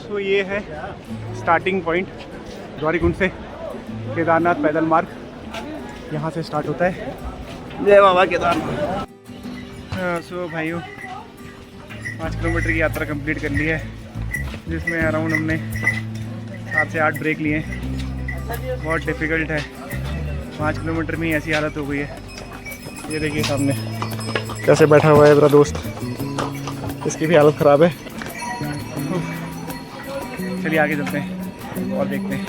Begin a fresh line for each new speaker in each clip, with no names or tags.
सो ये है starting point Gaurikund से केदारनाथ पैदल मार्ग यहाँ से स्टार्ट होता है। जय बाबा केदारनाथ। सो भाइयों 5 किलोमीटर की यात्रा कंप्लीट कर ली है, जिसमें अराउंड हमने 7 से 8 ब्रेक लिए हैं। बहुत डिफ़िकल्ट है, 5 किलोमीटर में ही ऐसी हालत हो गई है। ये देखिए सामने कैसे बैठा हुआ है मेरा दोस्त, इसकी भी हालत ख़राब है। चलिए आगे चलते हैं और देखते हैं।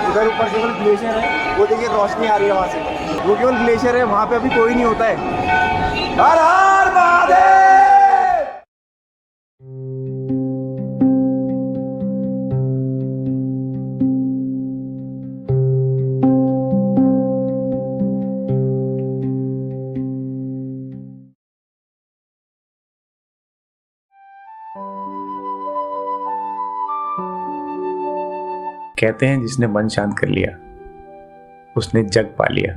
उधर ऊपर केवल ग्लेशियर है, वो देखिए रोशनी आ रही है वहाँ से, वो केवल ग्लेशियर है, वहाँ पे अभी कोई नहीं होता है। हर हर महादेव।
कहते हैं जिसने मन शांत कर लिया उसने जग पा लिया।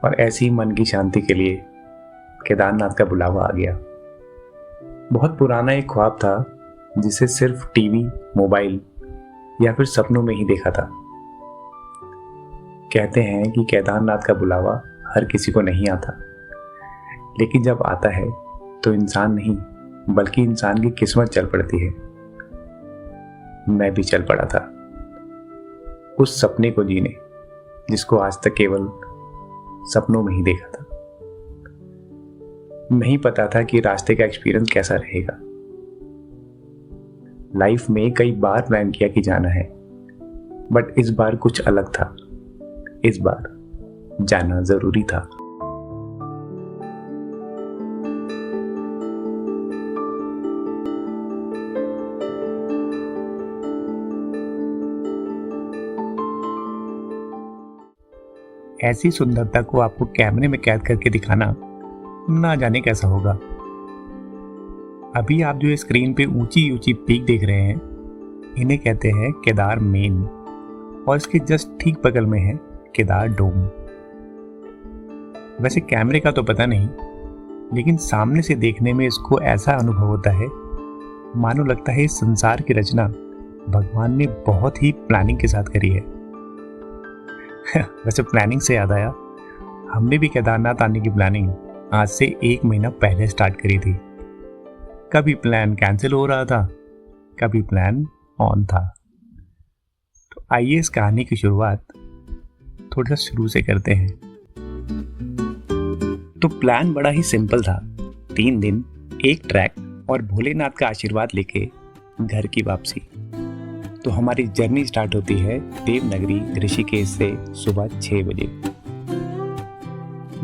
और ऐसी ही मन की शांति के लिए केदारनाथ का बुलावा आ गया। बहुत पुराना एक ख्वाब था जिसे सिर्फ टीवी, मोबाइल या फिर सपनों में ही देखा था। कहते हैं कि केदारनाथ का बुलावा हर किसी को नहीं आता, लेकिन जब आता है तो इंसान नहीं बल्कि इंसान की किस्मत चल पड़ती है। मैं भी चल पड़ा था उस सपने को जीने जिसको आज तक केवल सपनों में ही देखा था। नहीं पता था कि रास्ते का एक्सपीरियंस कैसा रहेगा। लाइफ में कई बार प्लान किया कि जाना है, बट इस बार कुछ अलग था। इस बार जाना जरूरी था। ऐसी सुंदरता को आपको कैमरे में कैद करके दिखाना ना जाने कैसा होगा। अभी आप जो स्क्रीन पे ऊंची ऊंची पीक देख रहे हैं, इन्हें कहते हैं केदार मेन, और इसके जस्ट ठीक बगल में है केदार डोम। वैसे कैमरे का तो पता नहीं, लेकिन सामने से देखने में इसको ऐसा अनुभव होता है मानो लगता है इस संसार की रचना भगवान ने बहुत ही प्लानिंग के साथ करी है। वैसे प्लानिंग से याद आया, हमने भी केदारनाथ आने की प्लानिंग आज से 1 महीना पहले स्टार्ट करी थी। कभी प्लान कैंसिल हो रहा था, कभी प्लान ऑन था। तो आइए इस कहानी की शुरुआत थोड़ा सा शुरू से करते हैं। तो प्लान बड़ा ही सिंपल था। 3 दिन, 1 ट्रैक और भोलेनाथ का आशीर्वाद लेके घर की वापसी। तो हमारी जर्नी स्टार्ट होती है देवनगरी ऋषिकेश से सुबह 6 बजे।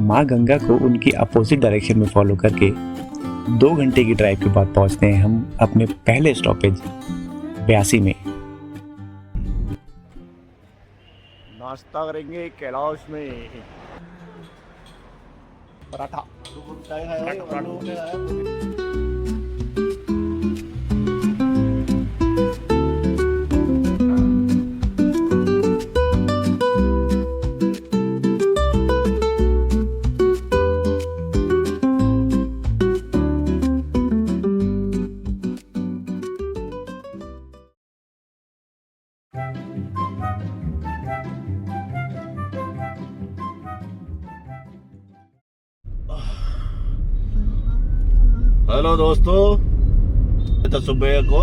माँ गंगा को उनकी अपोजिट डायरेक्शन में फॉलो करके 2 घंटे की ड्राइव के बाद पहुंचते हैं हम अपने पहले स्टॉपेज ब्यासी में।
नाश्ता करेंगे कैलाश में।
पराठा।
हेलो दोस्तों, तो सुबह को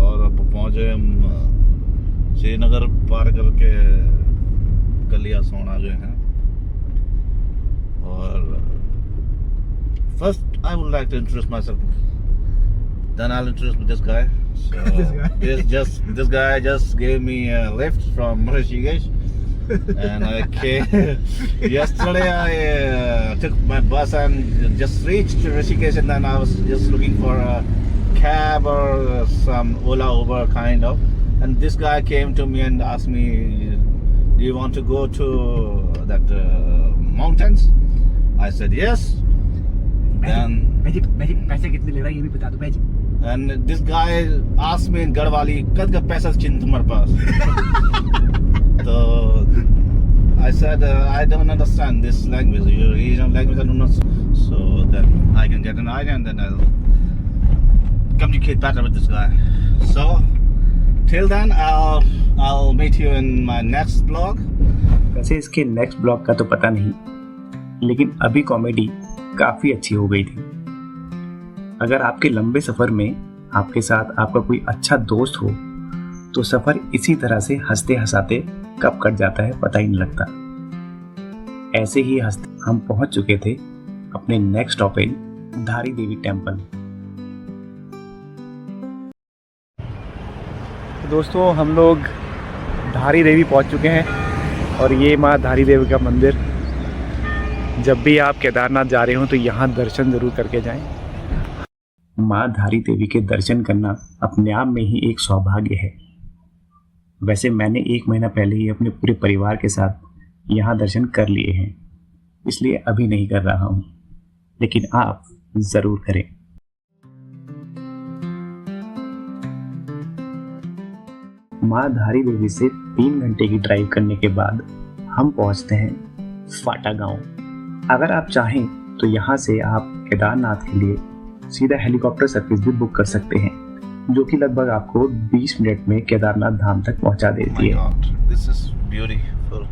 और अब पहुंचे हम श्रीनगर पार करके कलिया सोन आ गए हैं। और first I would like to introduce myself, then I will introduce this guy. This guy just gave me a lift from Rishikesh. And I came yesterday. I took my bus and just reached Rishikesh, and then I was just looking for a cab or some Ola Uber kind of. And this guy came to me and asked me, "Do you want to go to that mountains?" I said yes. Then
पैसे कितने ले रहा है ये भी बता दो भाई।
and this guy asked me in Garhwali, "Kad ka paisa chin tumhare paas?" So I said, I don't understand this language. Your regional language, I don't know. So then I can get an idea, and then I'll communicate better with this guy. So till then, I'll meet you in my next vlog.
वैसे इसके next blog का तो पता नहीं, लेकिन अभी comedy काफ़ी अच्छी हो गई थी। अगर आपके लंबे सफ़र में आपके साथ आपका कोई अच्छा दोस्त हो तो सफ़र इसी तरह से हंसते हंसाते कब कट जाता है पता ही नहीं लगता। ऐसे ही हंसते हम पहुंच चुके थे अपने नेक्स्ट स्टॉपेज धारी देवी टेम्पल।
दोस्तों हम लोग धारी देवी पहुंच चुके हैं और ये माँ धारी देवी का मंदिर। जब भी आप केदारनाथ जा रहे हो तो यहाँ दर्शन ज़रूर करके जाएं।
माँ धारी देवी के दर्शन करना अपने आप में ही एक सौभाग्य है। वैसे मैंने 1 महीना पहले ही अपने पूरे परिवार के साथ यहाँ दर्शन कर लिए हैं, इसलिए अभी नहीं कर रहा हूँ, लेकिन आप ज़रूर करें। माँ धारी देवी से 3 घंटे की ड्राइव करने के बाद हम पहुँचते हैं फाटा गांव। अगर आप चाहें तो यहाँ से आप केदारनाथ के लिए सीधा हेलीकॉप्टर सर्विस भी बुक कर सकते हैं, जो कि लगभग आपको 20 मिनट में केदारनाथ धाम तक पहुँचा देती है।
This is beautiful.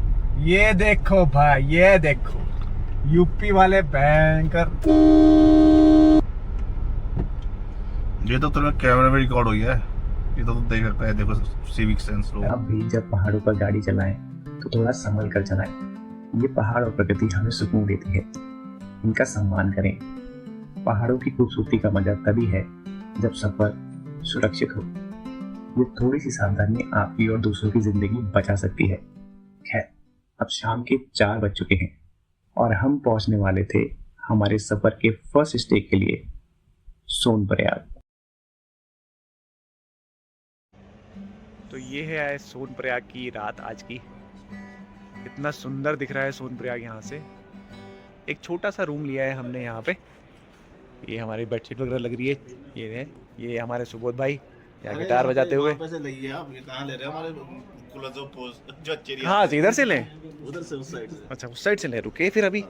ये देखो भाई, ये देखो यूपी वाले बैंकर।
ये तो तुम्हें कैमरा में रिकॉर्ड हुई है, ये तो तुम देख सकते हैं। देखो सिविक सेंस लोग।
आप भी जब पहाड़ों पर गाड़ी चलाएं तो थोड़ा संभल कर चलाएं। ये पहाड़ और प्रकृति हमें सुकून देती है, इनका सम्मान करें। पहाड़ों की खूबसूरती का मजा तभी है जब सफर सुरक्षित हो। ये थोड़ी सी सावधानी आपकी और दूसरों की जिंदगी बचा सकती है। खैर, अब शाम के 4 बज चुके हैं और हम पहुंचने वाले थे हमारे सफर के फर्स्ट स्टे के लिए सोनप्रयाग।
तो ये है सोनप्रयाग की रात आज की। इतना सुंदर दिख रहा है सोनप्रयाग यहाँ से। एक छोटा सा रूम लिया है हमने यहाँ पे। ये हमारी बेडशीट वगैरह लग रही है। ये हमारे सुबोध भाई यहाँ गिटार बजाते हुए। हाँ, इधर से लें,
उधर से उस साइड से।
अच्छा उस साइड से लें, रुके फिर अभी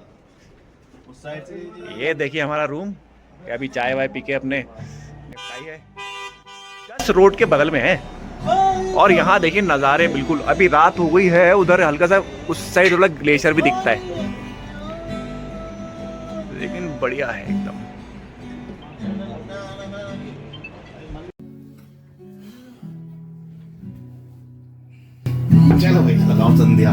उस साइड से।
ये देखिए हमारा रूम। अभी चाय वाय पी के अपने निपटाई है। जस्ट रोड के बगल में है और यहाँ देखिए नज़ारे बिल्कुल। अभी रात हो गई है, उधर हल्का सा उस साइड वाला ग्लेशियर भी दिखता है, लेकिन बढ़िया है एकदम।
चलो भाई लगाओ संध्या।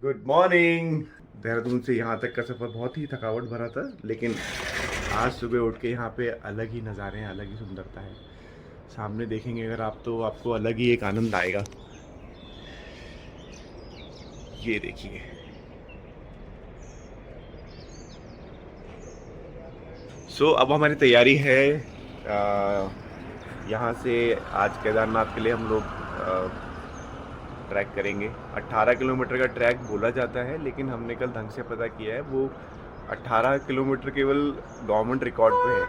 Good morning. देहरादून से यहाँ तक का सफ़र बहुत ही थकावट भरा था, लेकिन आज सुबह उठ के यहाँ पे अलग ही नज़ारे हैं, अलग ही सुंदरता है। सामने देखेंगे अगर आप तो आपको अलग ही एक आनंद आएगा। ये देखिए, अब हमारी तैयारी है यहाँ से आज केदारनाथ के लिए हम लोग ट्रैक करेंगे। 18 किलोमीटर का ट्रैक बोला जाता है, लेकिन हमने कल ढंग से पता किया है वो 18 किलोमीटर केवल गवर्नमेंट रिकॉर्ड पे है,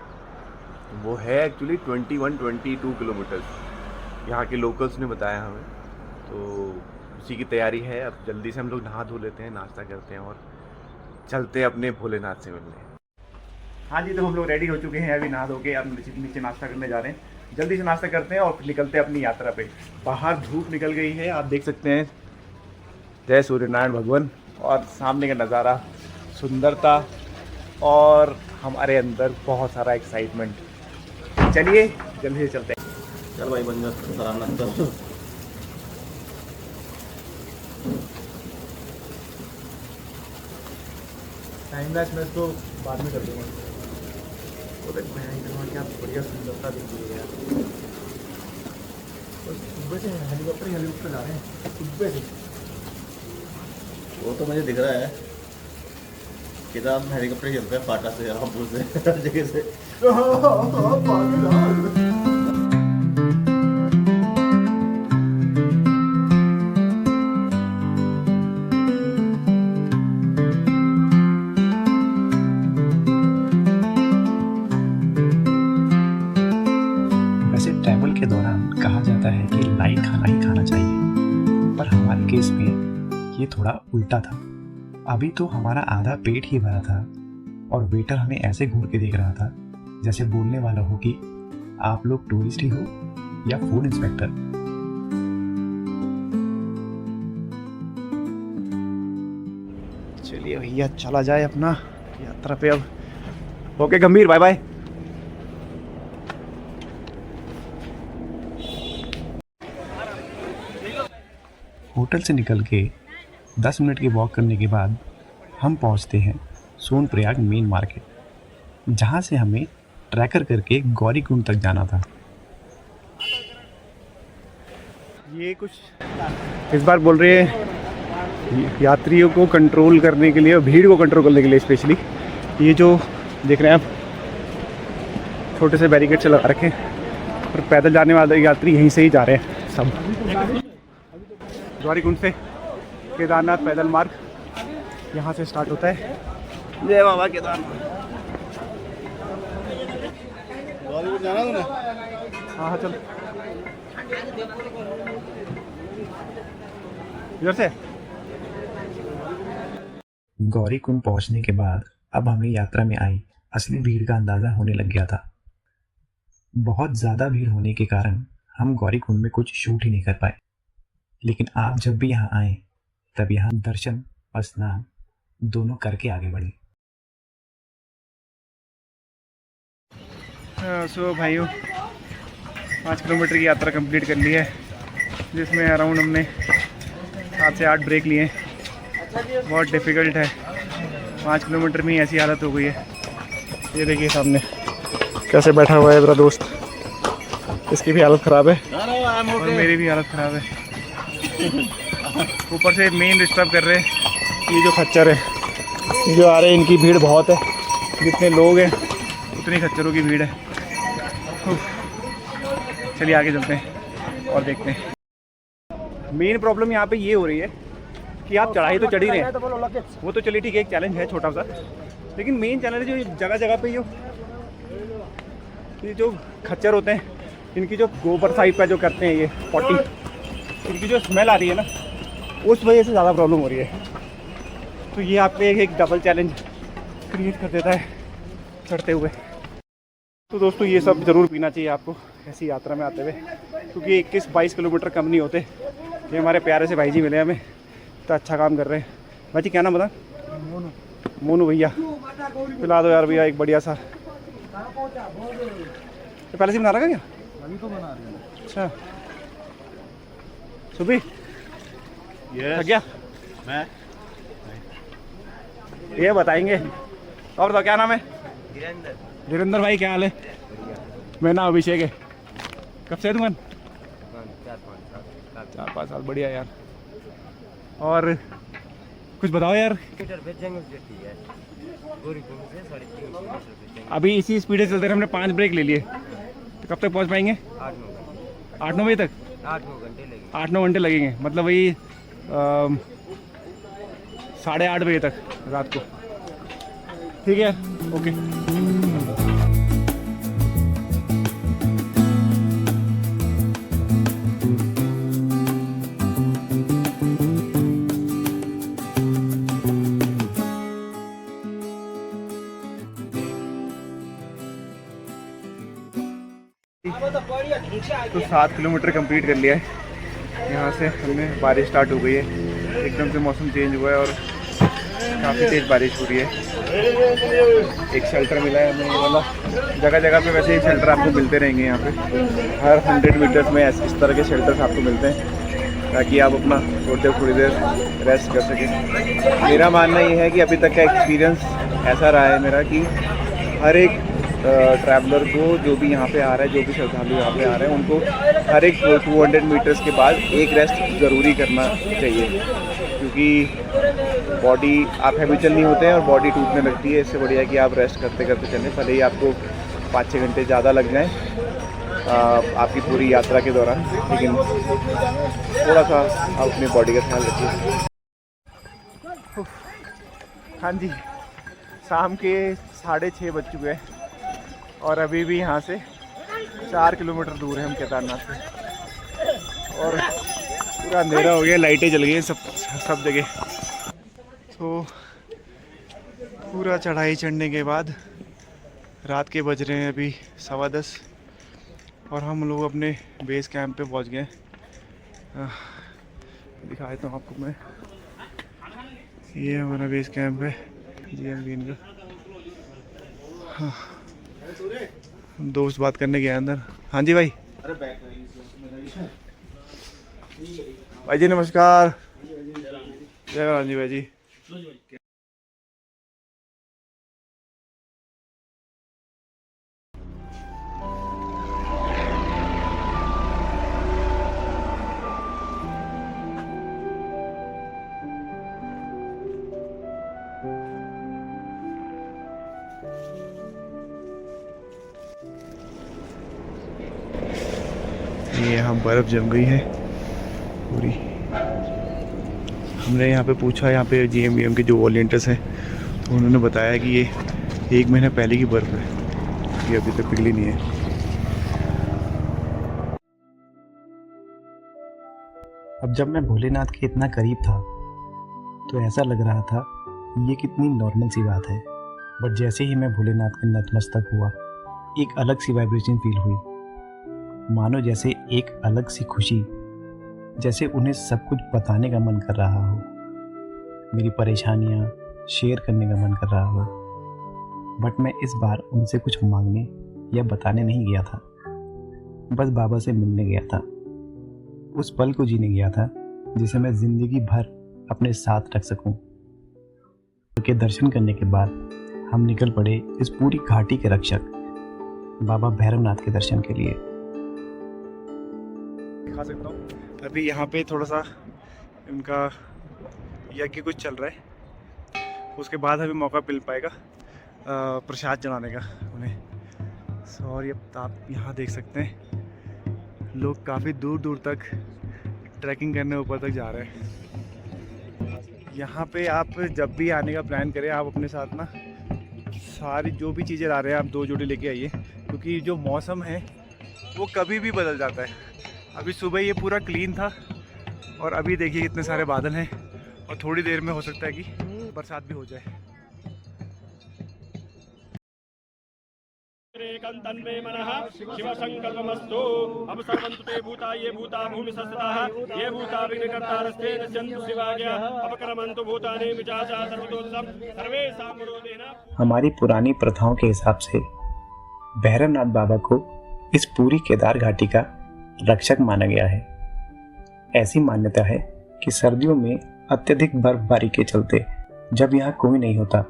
वो है एक्चुअली 22 किलोमीटर, यहाँ के लोकल्स ने बताया हमें। तो उसी की तैयारी है। अब जल्दी से हम लोग नहा धो लेते हैं, नाश्ता करते हैं और चलते हैं अपने भोलेनाथ से मिलने। हाँ जी, तो हम लोग रेडी हो चुके हैं, अभी नहा धो के अब नीचे नाश्ता करने जा रहे हैं। जल्दी से नाश्ता करते हैं और फिर निकलते हैं अपनी यात्रा पे। बाहर धूप निकल गई है, आप देख सकते हैं। जय सूर्यनारायण भगवान। और सामने का नज़ारा, सुंदरता और हमारे अंदर बहुत सारा एक्साइटमेंट। चलिए जल्दी से चलते हैं।
चल भाई बन जा नाश्ता।
टाइम लैप्स मैं इसको बाद में कर दूँगा। वो देख मैं क्या बढ़िया सुंदरता दिख रही है यार। सुबह से हेलीकॉप्टर जा रहे हैं सुबह से।
वो तो मुझे दिख रहा है, किताब हेलीकॉप्टर चलता है फाटा से, रामपुर से, हर जगह से।
वैसे ट्रैवल के दौरान कहा जाता है कि लाइट खाना ही खाना चाहिए, पर हमारे केस में ये थोड़ा उल्टा था। अभी तो हमारा आधा पेट ही भरा था और वेटर हमें ऐसे घूर के देख रहा था जैसे बोलने वाला हो कि आप लोग टूरिस्ट ही हो या फूड इंस्पेक्टर।
चलिए भैया चला जाए अपना यात्रा पे अब। ओके गंभीर, बाय बाय।
होटल से निकल के 10 मिनट की वॉक करने के बाद हम पहुंचते हैं सोनप्रयाग मेन मार्केट, जहां से हमें ट्रैकर करके गौरीकुंड तक जाना था।
ये कुछ इस बार बोल रहे हैं यात्रियों को कंट्रोल करने के लिए, भीड़ को कंट्रोल करने के लिए स्पेशली ये जो देख रहे हैं आप छोटे से बैरिकेड से लगा रखे हैं और पैदल जाने वाले यात्री यहीं से ही जा रहे हैं सब। गौरीकुंड से केदारनाथ पैदल मार्ग यहाँ से स्टार्ट होता है। जय बाबा केदारनाथ।
गौरीकुंड जाना तूने?
हाँ चल इधर से।
गौरीकुंड पहुंचने के बाद अब हमें यात्रा में आई असली भीड़ का अंदाजा होने लग गया था। बहुत ज़्यादा भीड़ होने के कारण हम गौरीकुंड में कुछ शूट ही नहीं कर पाए, लेकिन आप जब भी यहाँ आए तब यहाँ दर्शन और स्नान दोनों करके आगे बढ़े।
सो भाइयों 5 किलोमीटर की यात्रा कंप्लीट कर ली है, जिसमें अराउंड हमने 7 से 8 ब्रेक लिए हैं। बहुत डिफ़िकल्ट है, 5 किलोमीटर में ही ऐसी हालत हो गई है। ये देखिए सामने कैसे बैठा हुआ है मेरा दोस्त, इसकी भी हालत ख़राब है और मेरी भी हालत ख़राब है। ऊपर से मेन डिस्टर्ब कर रहे हैं ये जो खच्चर है, ये जो आ रहे हैं, इनकी भीड़ बहुत है। जितने लोग हैं उतनी खच्चरों की भीड़ है। चलिए आगे चलते हैं और देखते हैं। मेन प्रॉब्लम यहाँ पे ये हो रही है कि आप चढ़ाई तो चढ़ ही रहे हैं, वो तो चलिए ठीक है, एक चैलेंज है छोटा सा, लेकिन मेन चैलेंज है जो जगह जगह पे ये जो खच्चर होते हैं, इनकी जो गोबर साइड पे जो करते हैं ये पॉटी, इनकी जो स्मेल आ रही है ना, उस वजह से ज़्यादा प्रॉब्लम हो रही है। तो ये आप पे एक डबल चैलेंज क्रिएट कर देता है चढ़ते हुए। तो दोस्तों ये सब ज़रूर पीना चाहिए आपको ऐसी यात्रा में आते हुए, क्योंकि 21-22 किलोमीटर कम नहीं होते। ये हमारे प्यारे से भाई जी मिले हमें, तो अच्छा काम कर रहे हैं। भाई जी क्या नाम बता? मोनू भैया, पिला दो यार भैया एक बढ़िया सा। तो पहले से बना रहा क्या?
अभी तो बना रहे हैं।
अच्छा सुबह थक गया
मैं
ये बताएंगे। और बताओ क्या नाम है? धीरेन्द्र भाई क्या हाल है? मेरा नाम अभिषेक है। कब से है दुकान? 4-5 साल। बढ़िया यार। और कुछ बताओ यार। अभी इसी स्पीड से चलते रहे, हमने 5 ब्रेक ले लिए, तो कब तक पहुंच पाएंगे? 8-9 बजे तक। 8-9 घंटे लगेंगे, मतलब वही 8:30 बजे तक रात को। ठीक है, ओके। तो 7 किलोमीटर कंप्लीट कर लिया है। यहाँ से हमने, बारिश स्टार्ट हो गई है, एकदम से मौसम चेंज हुआ है और काफ़ी तेज़ बारिश हो रही है। एक शेल्टर मिला है हमें, ये वाला। जगह जगह पे वैसे ही शेल्टर आपको मिलते रहेंगे यहाँ पे, हर 100 मीटर्स में इस तरह के शेल्टर्स आपको मिलते हैं, ताकि आप अपना थोड़ी देर रेस्ट कर सकें। मेरा मानना ये है कि अभी तक का एक्सपीरियंस ऐसा रहा है मेरा कि हर एक ट्रैवलर को, जो भी यहाँ पे आ रहा है, जो भी श्रद्धालु यहाँ पे आ रहे हैं, उनको हर एक 200 मीटर्स के बाद एक रेस्ट ज़रूरी करना चाहिए, क्योंकि बॉडी, आप हैबिचुअल नहीं होते हैं और बॉडी टूटने लगती है। इससे बढ़िया कि आप रेस्ट करते करते चलें, भले ही आपको 5-6 घंटे ज़्यादा लग जाएं आपकी पूरी यात्रा के दौरान, लेकिन थोड़ा सा आप अपनी बॉडी का ख्याल रखिए। हाँ जी, शाम के 6:30 बज चुके हैं और अभी भी यहाँ से 4 किलोमीटर दूर है हम केदारनाथ से, और पूरा अंधेरा हो गया, लाइटें जल गई हैं सब जगह। तो पूरा चढ़ाई चढ़ने के बाद रात के बज रहे हैं अभी 10:15 और हम लोग अपने बेस कैंप पे पहुँच गए। दिखा देता हूँ आपको मैं, ये हमारा बेस कैंप है GM का। हाँ, दोस्त बात करने गया अंदर। हाँ जी भाई। भाई जी नमस्कार। जय राम जी भाई जी। ये यहाँ बर्फ़ जम गई है पूरी। हमने यहाँ पे पूछा, यहाँ पे GM के जो वॉलंटियर्स हैं, तो उन्होंने बताया कि ये 1 महीना पहले की बर्फ़ है, ये अभी तक पिघली नहीं है।
अब जब मैं भोलेनाथ के इतना करीब था तो ऐसा लग रहा था ये कितनी नॉर्मल सी बात है, बट जैसे ही मैं भोलेनाथ के नतमस्तक हुआ, एक अलग सी वाइब्रेशन फील हुई, मानो जैसे एक अलग सी खुशी, जैसे उन्हें सब कुछ बताने का मन कर रहा हो, मेरी परेशानियाँ शेयर करने का मन कर रहा हो। बट मैं इस बार उनसे कुछ मांगने या बताने नहीं गया था, बस बाबा से मिलने गया था, उस पल को जीने गया था जिसे मैं ज़िंदगी भर अपने साथ रख सकूं। उनके दर्शन करने के बाद हम निकल पड़े इस पूरी घाटी के रक्षक बाबा भैरवनाथ के दर्शन के लिए।
दिखा सकता हूँ अभी यहाँ पे थोड़ा सा इनका यज्ञ कुछ चल रहा है, उसके बाद अभी मौका मिल पाएगा प्रसाद चढ़ाने का उन्हें। और ये आप यहाँ देख सकते हैं, लोग काफ़ी दूर दूर तक ट्रैकिंग करने ऊपर तक जा रहे हैं। यहाँ पे आप जब भी आने का प्लान करें, आप अपने साथ ना सारी जो भी चीज़ें ला रहे हैं आप 2 जोड़ी लेके आइए, क्योंकि जो मौसम है वो कभी भी बदल जाता है। अभी सुबह ये पूरा क्लीन था और अभी देखिए कितने सारे बादल हैं, और थोड़ी देर में हो सकता है कि बरसात भी हो जाए।
तन्मे मनः शिव संकल्पमस्तु। अब सर्वन्तु ते भूता ये भूता भूमि संस्थिताः ये भूता विघ्नकर्तारस्ते नश्यन्तु शिवाज्ञा अपक्रमन्तु भूतानि विचाचा सर्वतोत्तम सर्वेषां विरोधेन।
हमारी पुरानी प्रथाओं के हिसाब से भैरवनाथ बाबा को इस पूरी केदार घाटी का रक्षक माना गया है। ऐसी मान्यता है कि सर्दियों में अत्यधिक बर्फबारी के चलते जब यहाँ कोई नहीं होता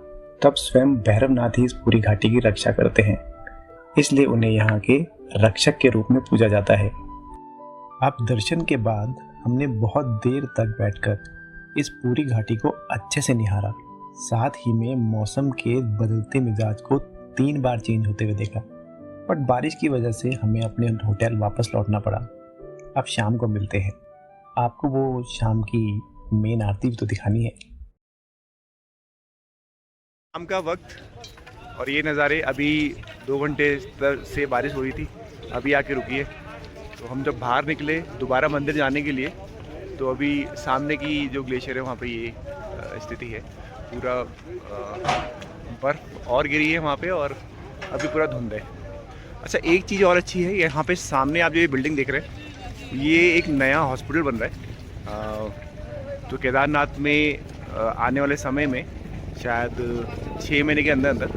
तब स्वयं भैरवनाथ ही इस पूरी घाटी की रक्षा करते हैं, इसलिए उन्हें यहाँ के रक्षक के रूप में पूजा जाता है। अब दर्शन के बाद हमने बहुत देर तक बैठकर इस पूरी घाटी को अच्छे से निहारा। साथ ही में मौसम के बदलते मिजाज को 3 बार चेंज होते हुए देखा, बट बारिश की वजह से हमें अपने होटल वापस लौटना पड़ा। अब शाम को मिलते हैं, आपको वो शाम की मेन आरती भी तो दिखानी है।
शाम का वक्त और ये नज़ारे, अभी 2 घंटे से बारिश हो रही थी, अभी आके रुकी है। तो हम जब बाहर निकले दोबारा मंदिर जाने के लिए, तो अभी सामने की जो ग्लेशियर है वहाँ पे ये स्थिति है। पूरा बर्फ़ और गिरी है वहाँ पे और अभी पूरा धुंध है। अच्छा, एक चीज़ और अच्छी है, यहाँ पे सामने आप जो ये बिल्डिंग देख रहे हैं, ये एक नया हॉस्पिटल बन रहा है। तो केदारनाथ में आने वाले समय में शायद 6 महीने के अंदर अंदर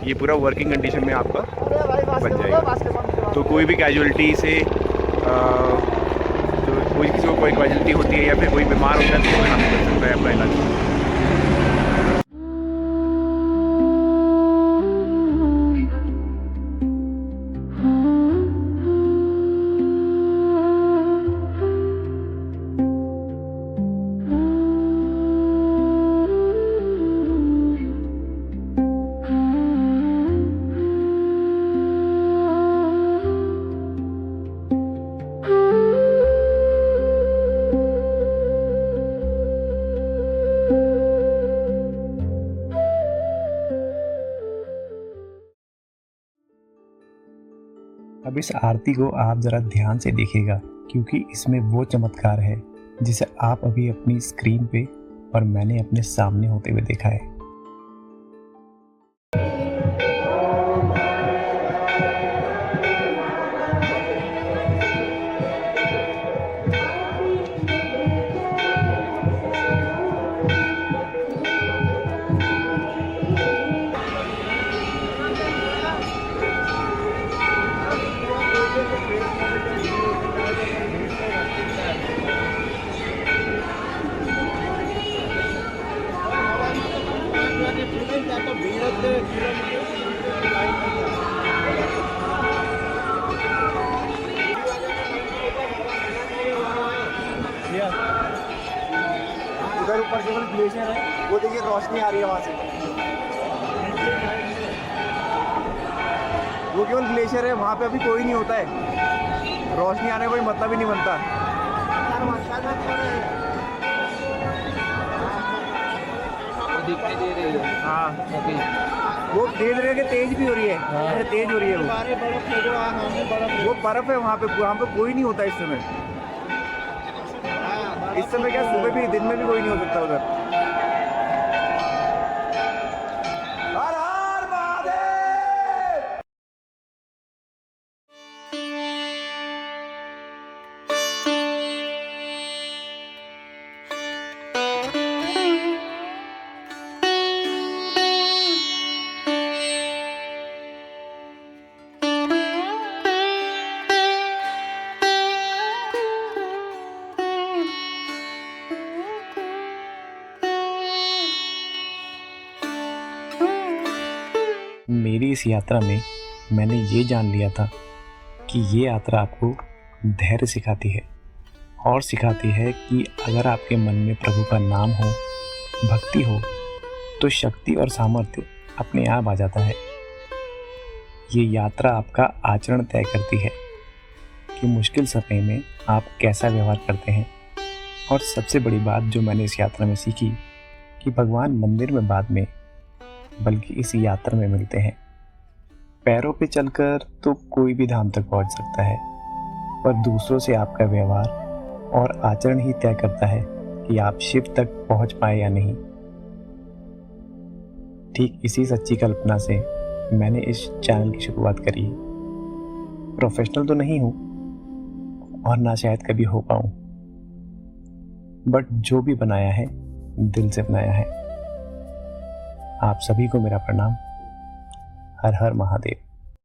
ये पूरा वर्किंग कंडीशन में आपका बन जाएगा। तो कोई भी कैजुअलिटी से तो कोई किसी को कोई कैजुअलिटी होती है या फिर कोई बीमार होता है तो यहाँ कर सकता है अपना इलाज।
अब इस आरती को आप ज़रा ध्यान से देखिएगा, क्योंकि इसमें वो चमत्कार है जिसे आप अभी अपनी स्क्रीन पे और मैंने अपने सामने होते हुए देखा है।
उधर ऊपर केवल ग्लेशियर है, वो देखिए रोशनी आ रही है वहाँ से, वो केवल ग्लेशियर है, वहाँ पे अभी कोई नहीं होता है। रोशनी आने का कोई मतलब ही नहीं बनता। हाँ, वो धीरे धीरे तेज भी हो रही है, ऐसे तेज हो रही है वो बर्फ है वहाँ पे कोई नहीं होता इस समय। इस समय क्या, सुबह भी दिन में भी कोई नहीं हो सकता उधर। हर हर महादेव।
मेरी इस यात्रा में मैंने ये जान लिया था कि ये यात्रा आपको धैर्य सिखाती है और सिखाती है कि अगर आपके मन में प्रभु का नाम हो, भक्ति हो, तो शक्ति और सामर्थ्य अपने आप आ जाता है। ये यात्रा आपका आचरण तय करती है कि मुश्किल समय में आप कैसा व्यवहार करते हैं। और सबसे बड़ी बात जो मैंने इस यात्रा में सीखी कि भगवान मंदिर में बाद में, बल्कि इस यात्रा में मिलते हैं। पैरों पे चलकर तो कोई भी धाम तक पहुंच सकता है, पर दूसरों से आपका व्यवहार और आचरण ही तय करता है कि आप शिव तक पहुंच पाए या नहीं। ठीक इसी सच्ची कल्पना से मैंने इस चैनल की शुरुआत करी। प्रोफेशनल तो नहीं हूँ और ना शायद कभी हो पाऊँ, बट जो भी बनाया है दिल से बनाया है। आप सभी को मेरा प्रणाम। हर हर महादेव।